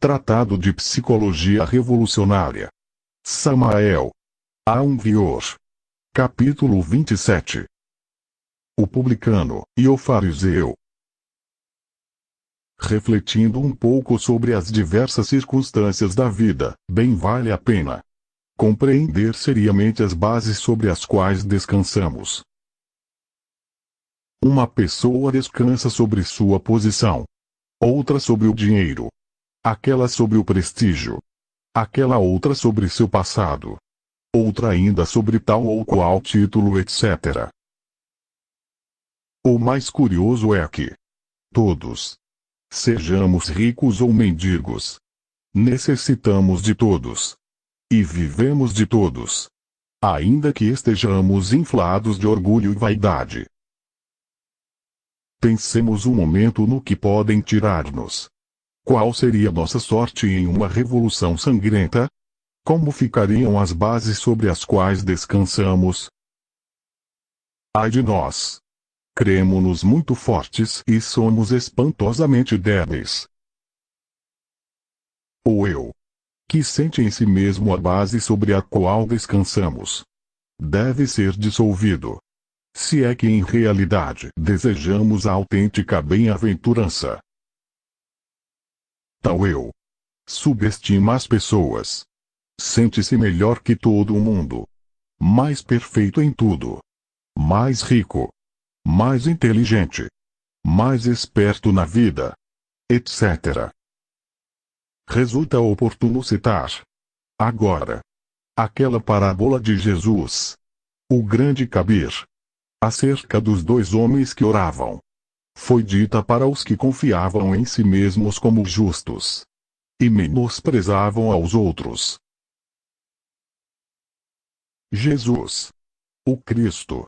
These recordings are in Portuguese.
Tratado de Psicologia Revolucionária. Samael Aun-Weor. Capítulo 27. O publicano e o fariseu. Refletindo um pouco sobre as diversas circunstâncias da vida, bem vale a pena compreender seriamente as bases sobre as quais descansamos. Uma pessoa descansa sobre sua posição, outra sobre o dinheiro, aquela sobre o prestígio, aquela outra sobre seu passado, outra ainda sobre tal ou qual título, etc. O mais curioso é que todos, sejamos ricos ou mendigos, necessitamos de todos e vivemos de todos, ainda que estejamos inflados de orgulho e vaidade. Pensemos um momento no que podem tirar-nos. Qual seria nossa sorte em uma revolução sangrenta? Como ficariam as bases sobre as quais descansamos? Ai de nós! Cremo-nos muito fortes e somos espantosamente débeis. O eu, que sente em si mesmo a base sobre a qual descansamos, deve ser dissolvido, se é que em realidade desejamos a autêntica bem-aventurança. Tal eu subestima as pessoas. Sente-se melhor que todo o mundo, mais perfeito em tudo, mais rico, mais inteligente, mais esperto na vida, etc. Resulta oportuno citar agora aquela parábola de Jesus, o grande Cabir, acerca dos dois homens que oravam. Foi dita para os que confiavam em si mesmos como justos e menosprezavam aos outros. Jesus, o Cristo,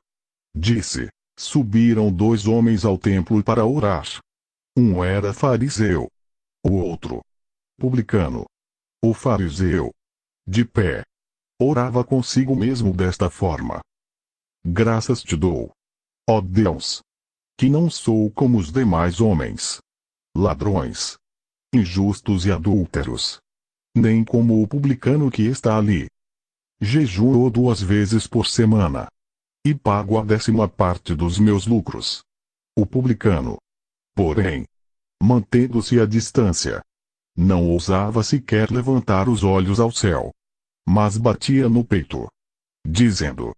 disse: subiram dois homens ao templo para orar. Um era fariseu, o outro publicano. O fariseu, de pé, orava consigo mesmo desta forma: graças te dou, ó Deus, que não sou como os demais homens, ladrões, injustos e adúlteros, nem como o publicano que está ali. Jejuo 2 vezes por semana e pago a 10ª parte dos meus lucros. O publicano, porém, mantendo-se à distância, não ousava sequer levantar os olhos ao céu, mas batia no peito, dizendo: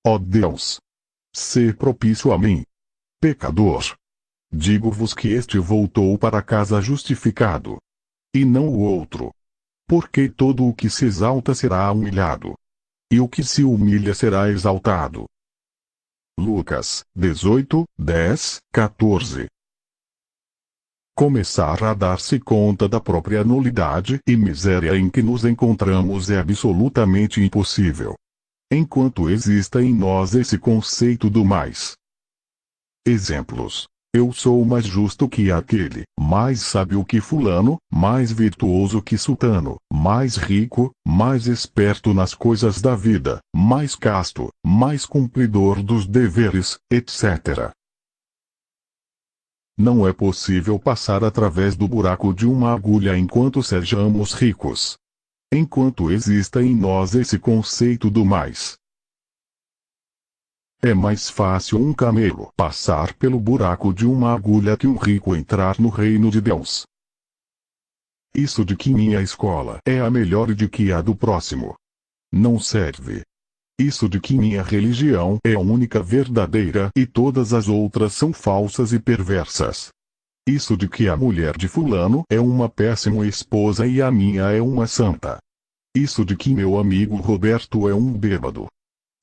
ó Deus, sê propício a mim, pecador. Digo-vos que este voltou para casa justificado, e não o outro. Porque todo o que se exalta será humilhado, e o que se humilha será exaltado. Lucas 18, 10, 14. Começar a dar-se conta da própria nulidade e miséria em que nos encontramos é absolutamente impossível, enquanto exista em nós esse conceito do mais. Exemplos: eu sou mais justo que aquele, mais sábio que fulano, mais virtuoso que sultano, mais rico, mais esperto nas coisas da vida, mais casto, mais cumpridor dos deveres, etc. Não é possível passar através do buraco de uma agulha enquanto sejamos ricos, enquanto exista em nós esse conceito do mais. É mais fácil um camelo passar pelo buraco de uma agulha que um rico entrar no reino de Deus. Isso de que minha escola é a melhor e de que a do próximo não serve. Isso de que minha religião é a única verdadeira e todas as outras são falsas e perversas. Isso de que a mulher de fulano é uma péssima esposa e a minha é uma santa. Isso de que meu amigo Roberto é um bêbado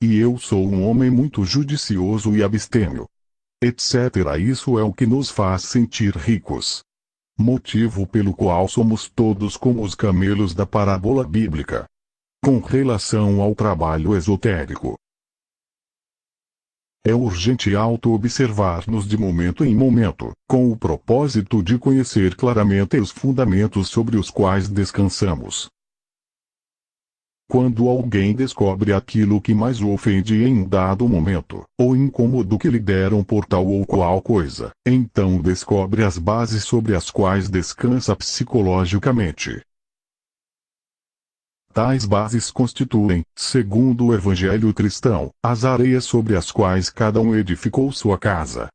e eu sou um homem muito judicioso e abstêmio, etc. Isso é o que nos faz sentir ricos. Motivo pelo qual somos todos como os camelos da parábola bíblica, com relação ao trabalho esotérico. É urgente auto-observar-nos de momento em momento, com o propósito de conhecer claramente os fundamentos sobre os quais descansamos. Quando alguém descobre aquilo que mais o ofende em um dado momento, ou incômodo que lhe deram por tal ou qual coisa, então descobre as bases sobre as quais descansa psicologicamente. Tais bases constituem, segundo o Evangelho cristão, as areias sobre as quais cada um edificou sua casa.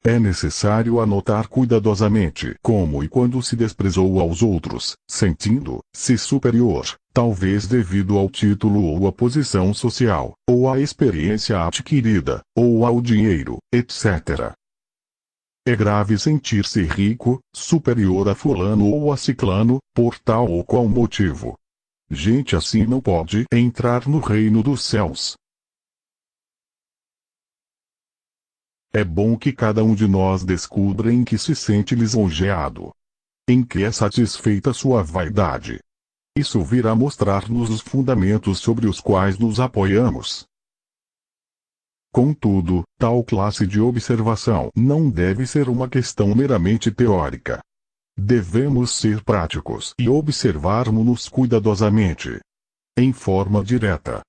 É necessário anotar cuidadosamente como e quando se desprezou aos outros, sentindo-se superior, talvez devido ao título ou à posição social, ou à experiência adquirida, ou ao dinheiro, etc. É grave sentir-se rico, superior a fulano ou a ciclano, por tal ou qual motivo. Gente assim não pode entrar no reino dos céus. É bom que cada um de nós descubra em que se sente lisonjeado. Em que é satisfeita sua vaidade. Isso virá mostrar-nos os fundamentos sobre os quais nos apoiamos. Contudo, tal classe de observação não deve ser uma questão meramente teórica. Devemos ser práticos e observarmos-nos cuidadosamente. Em forma direta.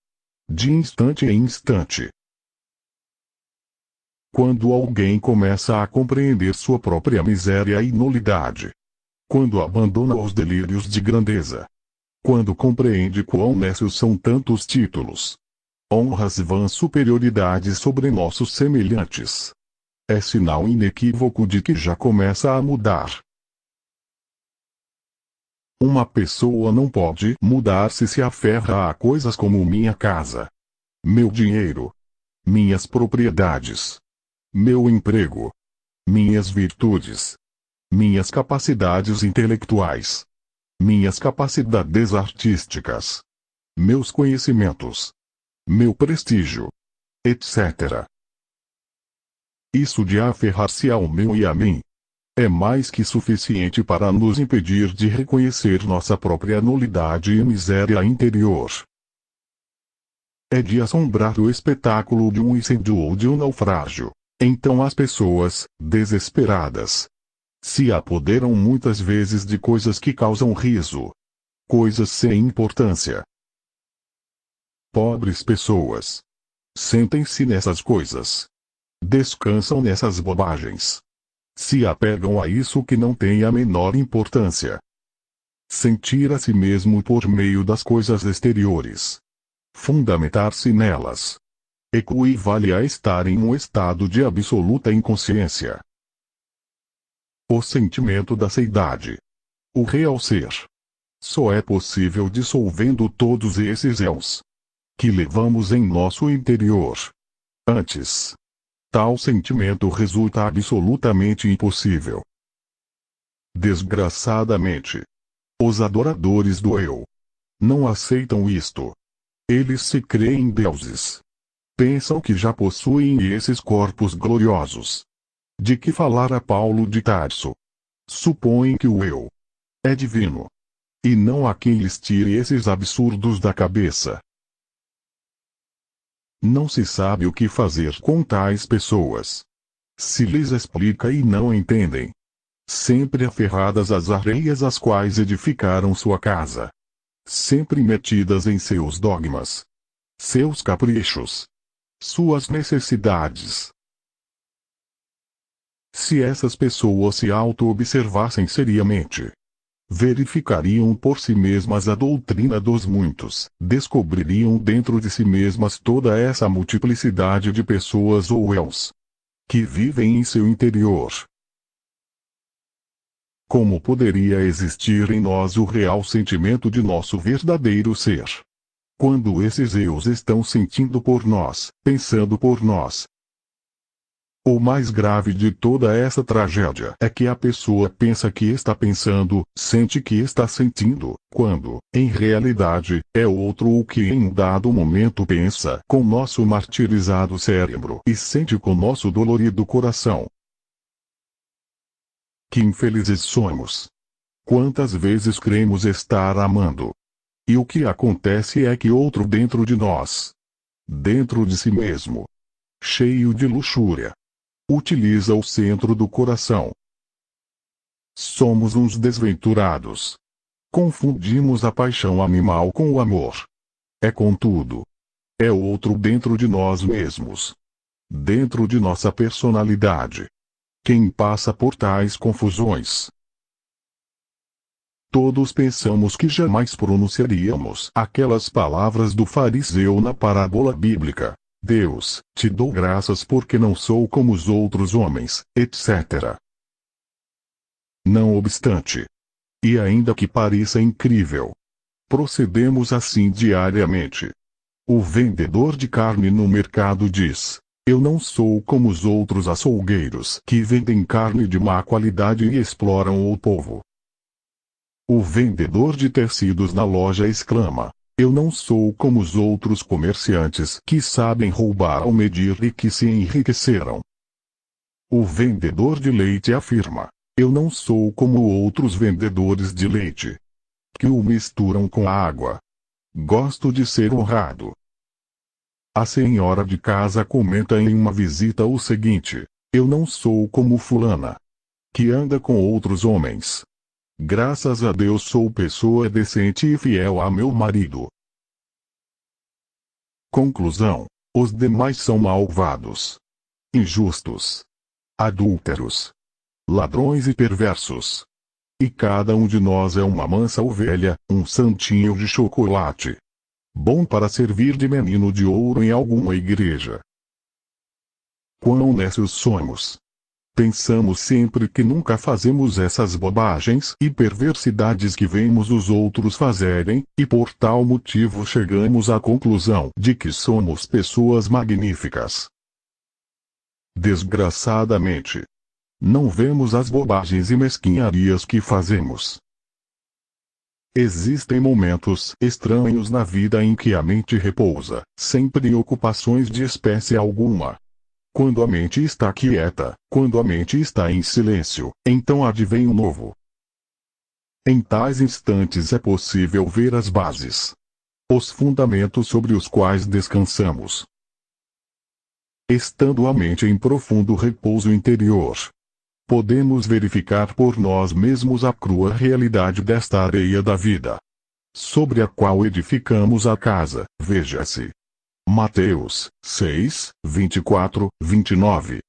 De instante em instante. Quando alguém começa a compreender sua própria miséria e nulidade. Quando abandona os delírios de grandeza. Quando compreende quão nécios são tantos títulos. Honras e vãs superioridades sobre nossos semelhantes. É sinal inequívoco de que já começa a mudar. Uma pessoa não pode mudar se se aferra a coisas como minha casa, meu dinheiro, minhas propriedades, meu emprego, minhas virtudes, minhas capacidades intelectuais, minhas capacidades artísticas, meus conhecimentos, meu prestígio, etc. Isso de aferrar-se ao meu e a mim é mais que suficiente para nos impedir de reconhecer nossa própria nulidade e miséria interior. É de assombrar o espetáculo de um incêndio ou de um naufrágio. Então as pessoas, desesperadas, se apoderam muitas vezes de coisas que causam riso. Coisas sem importância. Pobres pessoas. Sentem-se nessas coisas. Descansam nessas bobagens. Se apegam a isso que não tem a menor importância. Sentir a si mesmo por meio das coisas exteriores. Fundamentar-se nelas. Equivale a estar em um estado de absoluta inconsciência. O sentimento da seidade. O real ser. Só é possível dissolvendo todos esses eus que levamos em nosso interior. Antes, tal sentimento resulta absolutamente impossível. Desgraçadamente, os adoradores do eu não aceitam isto. Eles se creem deuses. Pensam que já possuem esses corpos gloriosos. De que falara Paulo de Tarso? Supõem que o eu é divino. E não há quem lhes tire esses absurdos da cabeça. Não se sabe o que fazer com tais pessoas. Se lhes explica e não entendem. Sempre aferradas às areias às quais edificaram sua casa. Sempre metidas em seus dogmas. Seus caprichos. Suas necessidades. Se essas pessoas se auto-observassem seriamente, verificariam por si mesmas a doutrina dos muitos, descobririam dentro de si mesmas toda essa multiplicidade de pessoas ou eus que vivem em seu interior. Como poderia existir em nós o real sentimento de nosso verdadeiro ser? Quando esses eus estão sentindo por nós, pensando por nós. O mais grave de toda essa tragédia é que a pessoa pensa que está pensando, sente que está sentindo, quando, em realidade, é outro o que em um dado momento pensa com nosso martirizado cérebro e sente com nosso dolorido coração. Que infelizes somos! Quantas vezes cremos estar amando? E o que acontece é que outro dentro de nós, dentro de si mesmo, cheio de luxúria, utiliza o centro do coração. Somos uns desventurados. Confundimos a paixão animal com o amor. É contudo. É outro dentro de nós mesmos. Dentro de nossa personalidade. Quem passa por tais confusões? Todos pensamos que jamais pronunciaríamos aquelas palavras do fariseu na parábola bíblica. Deus, te dou graças porque não sou como os outros homens, etc. Não obstante, e ainda que pareça incrível, procedemos assim diariamente. O vendedor de carne no mercado diz: eu não sou como os outros açougueiros que vendem carne de má qualidade e exploram o povo. O vendedor de tecidos na loja exclama: eu não sou como os outros comerciantes que sabem roubar ao medir e que se enriqueceram. O vendedor de leite afirma: eu não sou como outros vendedores de leite, que o misturam com a água. Gosto de ser honrado. A senhora de casa comenta em uma visita o seguinte: eu não sou como fulana, que anda com outros homens. Graças a Deus sou pessoa decente e fiel a meu marido. Conclusão: os demais são malvados, injustos, adúlteros, ladrões e perversos. E cada um de nós é uma mansa ovelha, um santinho de chocolate, bom para servir de menino de ouro em alguma igreja. Quão nécios somos! Pensamos sempre que nunca fazemos essas bobagens e perversidades que vemos os outros fazerem, e por tal motivo chegamos à conclusão de que somos pessoas magníficas. Desgraçadamente, não vemos as bobagens e mesquinharias que fazemos. Existem momentos estranhos na vida em que a mente repousa, sem preocupações de espécie alguma. Quando a mente está quieta, quando a mente está em silêncio, então advém o novo. Em tais instantes é possível ver as bases, os fundamentos sobre os quais descansamos. Estando a mente em profundo repouso interior, podemos verificar por nós mesmos a crua realidade desta areia da vida, sobre a qual edificamos a casa. Veja-se Mateus 6, 24, 29.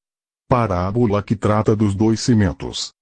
Parábola que trata dos dois cimentos.